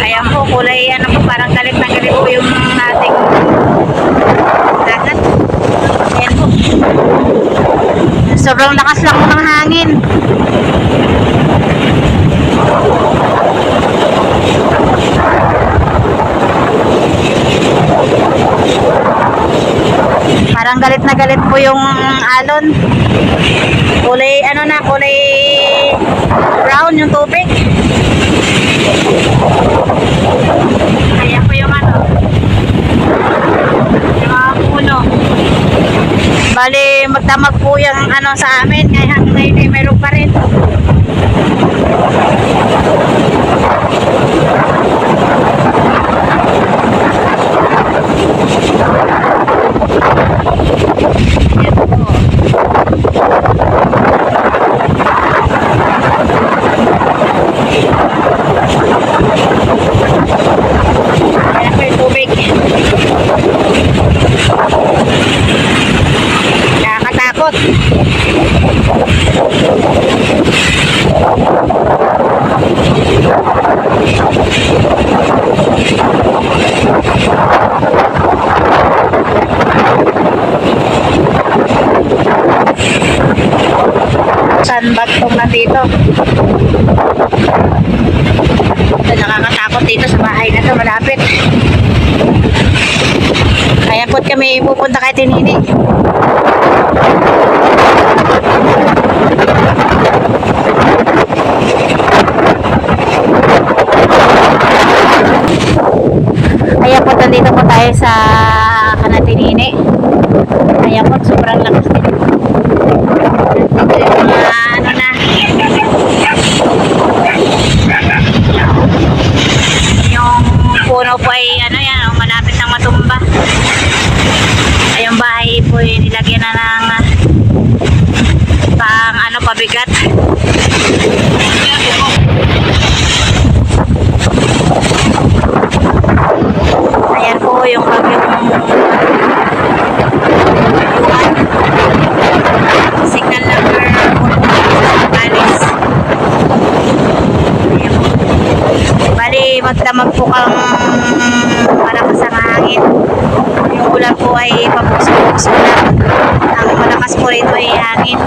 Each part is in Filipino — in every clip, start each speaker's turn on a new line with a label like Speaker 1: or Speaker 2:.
Speaker 1: Ayan po, kulay ano po, parang galit na galit po yung ating dagat. Ayan po. Sobrang lakas lang po ng hangin. Parang galit na galit po yung alon. Kulay ano na, kulay brown yung tubig. Ayan po yung ano, yung mga puno. Bali magdamag po yung ano sa amin, kaya hanggang ngayon ay meron pa rin. Nakakatakot. Sandbag tong nandito. Nakakatakot dito sa bahay na to, malapit. Kaya po kami pupunta kay Tinini. Kaya po dito po tayo sa Kanatinini. Kaya po sobrang lakas din. Ito yung mga ano na. Yung puno po ay ano yan, malapit ng matumba. Ay yung bahay po ay nilagyan na ng pang ano, pabigat. Ayan po yung bagyong signal number 4 Alis. Ayan po. Bali magdamag po kang malakas ang hangin. Yung ulan po ay papuso-puso lang. Ang malakas po rito ay hangin.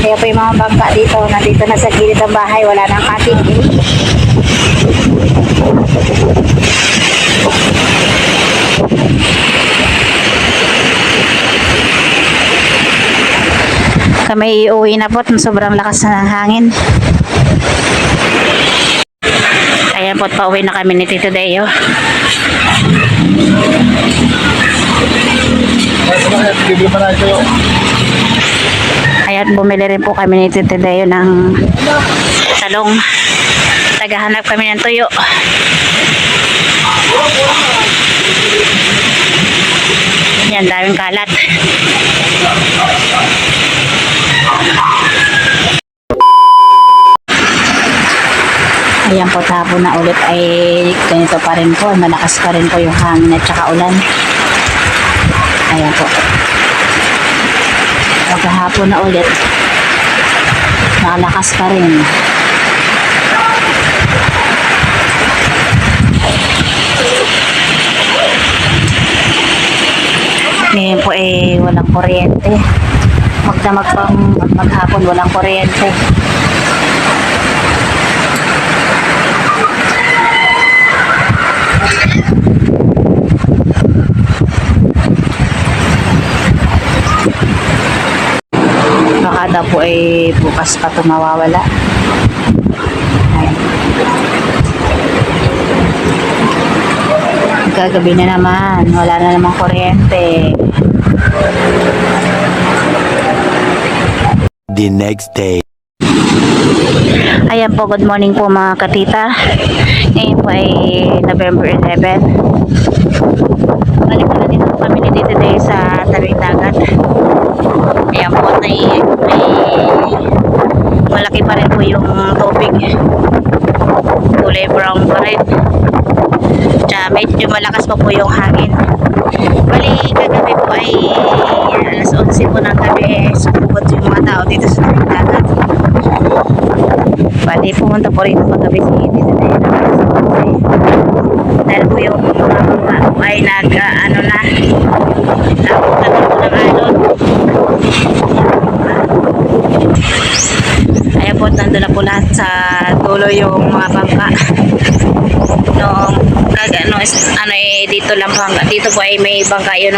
Speaker 1: Kaya po yung mga bangka dito, nandito na sa gilid ng bahay, wala nang katig. Kami iuwi na po, sobrang lakas ng hangin. Ayan po, pauwi na kami ni Tito Deo. Ayan, bumili rin po kami ni Tito Deo ng talong. Naghahanap kami ng tuyo. Yan, daming kalat. Ayan po, tapo na ulit ay ganito pa rin po. Malakas pa rin po yung hangin at saka ulan. Ayan po. Maghahapon na ulit. Nakalakas pa rin. Ngayon po eh walang kuryente. Magdamag pang maghapon walang kuryente. Baka daw po ay bukas pa ito mawawala. Magkagabi na naman. Wala na namang kuryente.
Speaker 2: The next day.
Speaker 1: Ayan po, good morning po mga katita. Ngayon po ay November 11. Balik na dito po kami ni Tita Day sa tabing dagat. Ayan po, may malaki pa rin po yung tubig. Kulay brown pa rin. Tsaka medyo malakas pa po yung hangin. Bali, kagabi po ay alas 11 po ng gabi, sumubot yung mga tao dito sa tabing dagat. Bali, pumunta po rin paggabi si Tita Day na alas 11. Dahil po yung mga ay nag-ano na, napunta na po ng alon. Ayan po, nandun na po lahat sa dulo yung mga bangka. Noong dito lang bangka. Dito po ay may bangka yun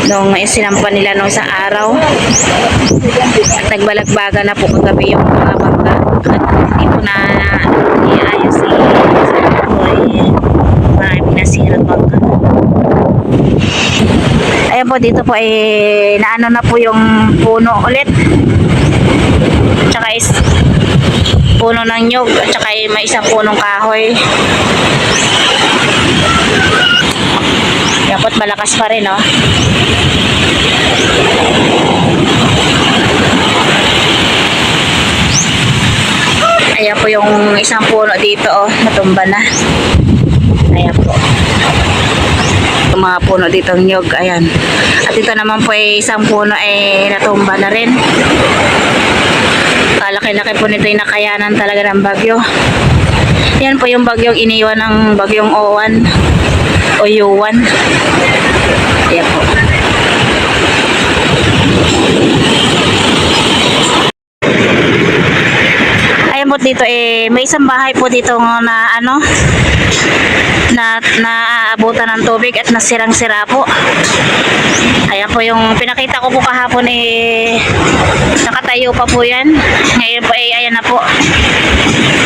Speaker 1: nung sinampan nila nung sa araw. At nagbalagbaga na po kagabi yung mga bangka. At hindi po na iayos maraming nasira bangka. Ayan po, dito po ay naano na po yung puno ulit. Tsaka is puno ng nyug at tsaka may isang punong kahoy. Ayan po't malakas pa rin, oh. Ayan po yung isang puno dito, oh, natumba na. Ayan po. Yung mga puno dito ng nyug, ayan. At ito naman po ay isang puno ay natumba na rin. Kalaki-laki po nito yung nakayanan talaga ng bagyo. Yan po yung bagyong iniwan ng bagyong Owan o Yuan. Ayan po. Ayan po dito may isang bahay po dito na naaabutan ng tubig at nasirang-sira po. Ayan po yung pinakita ko po kahapon nakatayo pa po yan. Ngayon po ayan na po.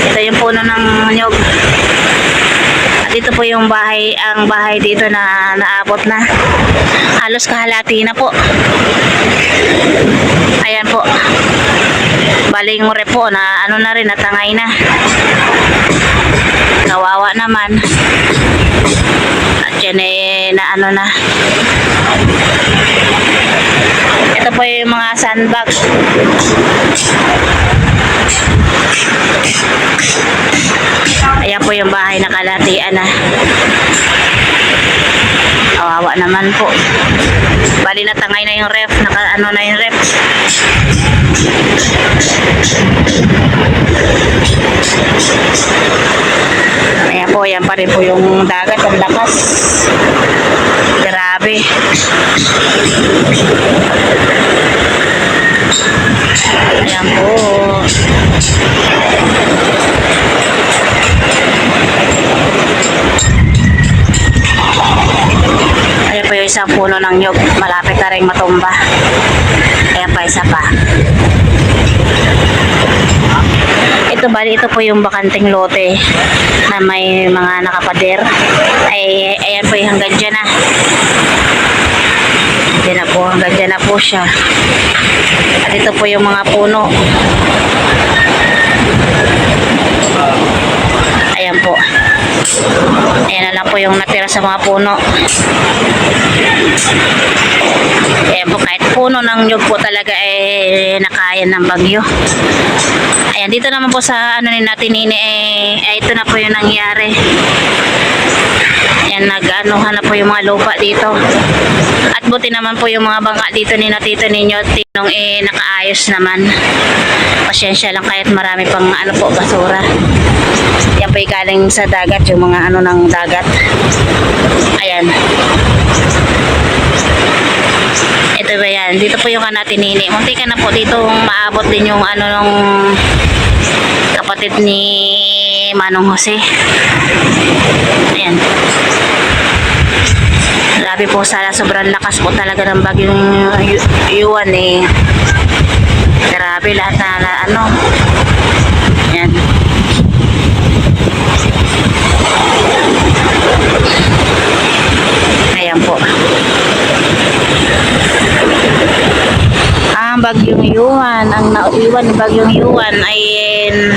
Speaker 1: Ito yung puno ng nyog. At ito po yung bahay, ang bahay dito na naabot na. Halos kahalati na po. Ayan po. Baling mure po na na rin, natangay na. Kawawa naman. At yan na. Ito po yung mga sandbag. Ayan po yung bahay na kalatian na. Kawawa naman po. Bali natangay na yung ref. Na yung ref. Ayan po, yan pa rin po yung dagat. Ang lakas. Grabe. Ayan po. Ayan po yung isang puno ng nyug. Malapit na rin matumba. Ayan pa, isa pa. Ito po yung bakanting lote na may mga nakapader. Ayan po yung hanggang dyan na. Hanggang dyan na po siya. At ito po yung mga puno. Ayan po. Ayan na lang po yung natira sa mga puno. Ayan po, kahit puno ng nyug po talaga nakayan ng bagyo. Ayan, dito naman po sa natin ito na po yung nangyari. Ayan, nag-anuhan na po yung mga lupa dito. At buti naman po yung mga bangka dito ni natito ninyo tinong nakaayos naman. Pasyensya lang kahit marami pang basura. Yan po yung galing sa dagat, yung mga ng dagat. Ayan. Ito ba yan? Dito po yung kanatinini. Munti ka na po dito maabot din yung nung kapatid ni Manong Jose. Ayan. Grabe po, sobrang lakas po talaga ng bagyong Yuan Grabe lahat na Ayan. Yuan. Ang naiwan ni bagyong Yuan ay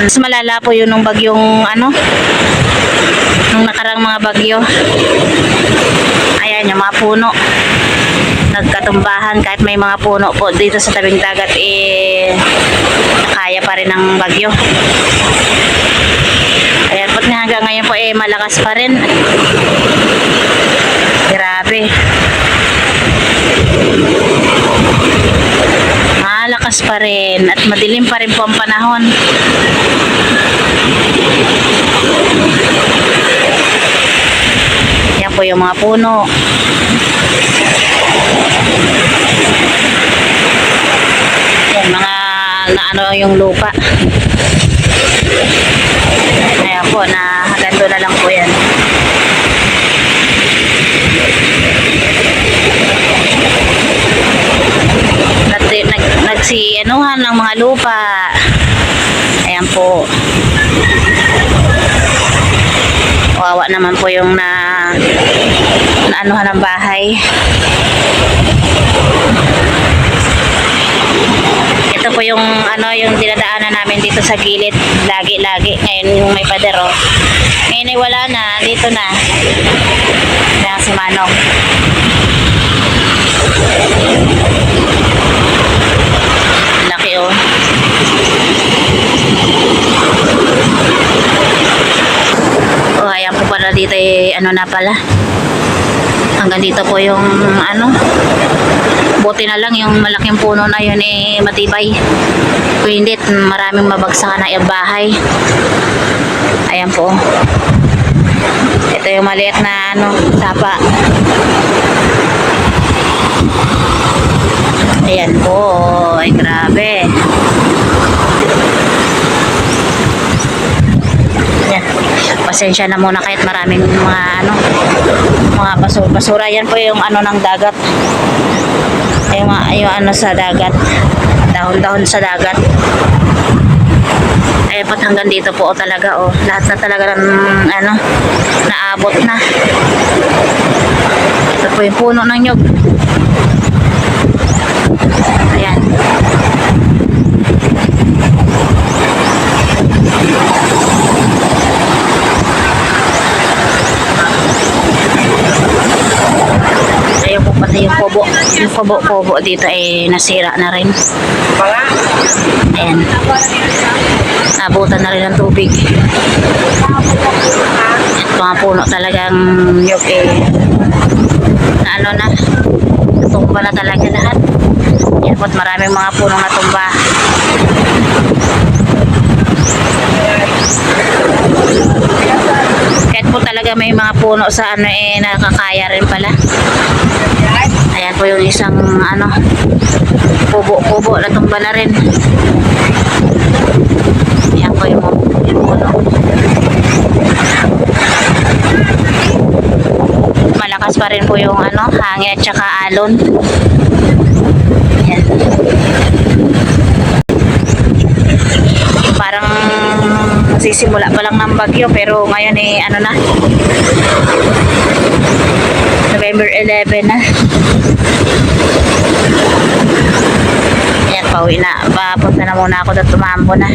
Speaker 1: mas malala po yun nung bagyong nung nakarang mga bagyo. Ayan yung mga puno. Nagkatumbahan kahit may mga puno po dito sa tabing dagat nakaya pa rin ng bagyo. Ayan po hanggang ngayon po malakas pa rin. Grabe. Malakas pa rin at madilim pa rin po ang panahon. Yan po yung mga puno. Yan mga yung lupa. Ayan po hanggang doon na lang po yan. Nagsianuhan ng mga lupa. Ayan po. Kawawa naman po yung naanuhan ng bahay. Ito po yung yung dinadaanan namin dito sa gilid lagi. Ngayon yung may pader ngayon ay wala na, dito na. Ayan si Manong. Laki ayan po pala dito na pala. Hanggang dito po yung buti na lang yung malaking puno na yun matibay. Kung hindi, maraming mabagsakan na yung bahay. Ayan po. Ito yung maliit na sapa. Ayan po. Ay grabe. Ayan. Pasensya na muna kahit maraming mga basura. Yan po yung ng dagat. Yung sa dagat. Dahon-dahon sa dagat. Ayan po hanggang dito po talaga lahat na talaga naabot na. Ito po yung puno ng nyug. Ayan. Ayun po pati yung kubo. Yung kubo dito nasira na rin. Ayan. Nabutan na rin ng tubig. Ito mga puno talagang nyug na tumba na talaga lahat. Yan po't maraming mga punong natumba. Kahit po talaga may mga puno sa nakakaya rin pala. Ayan po yung isang kubo na tumba na rin. Ayan po yung puno. Malakas pa rin po yung hangin at saka alon. Ayan. Parang sisimula pa lang ng bagyo pero ngayon November 11 na. Ayan, pauwi na. Papunta na muna ako at tumambo na.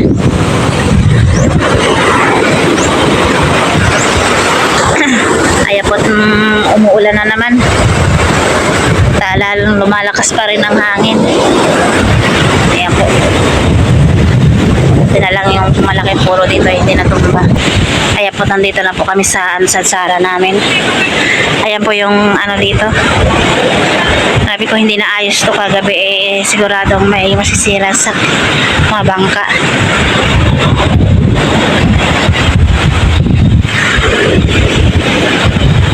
Speaker 1: Ayan po, umuulan na naman. Lalong lumalakas pa rin ang hangin. Ayan po. Ito na lang yung malaking puro dito, hindi natumba. Ayan po, nandito na po kami sa Sara namin. Ayan po yung dito. Sabi ko hindi na ayos to kagabi, siguradong may masisira sa mga bangka.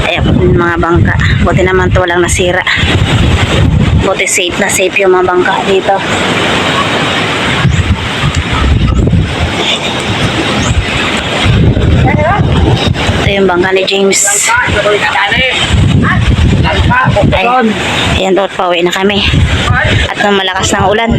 Speaker 1: Ayan po yung mga bangka. Buti naman to walang nasira. Buti safe na safe yung mga bangka dito. Ito yung bangka ni James. Ayan, pauwi na kami. At nang malakas ng ulan.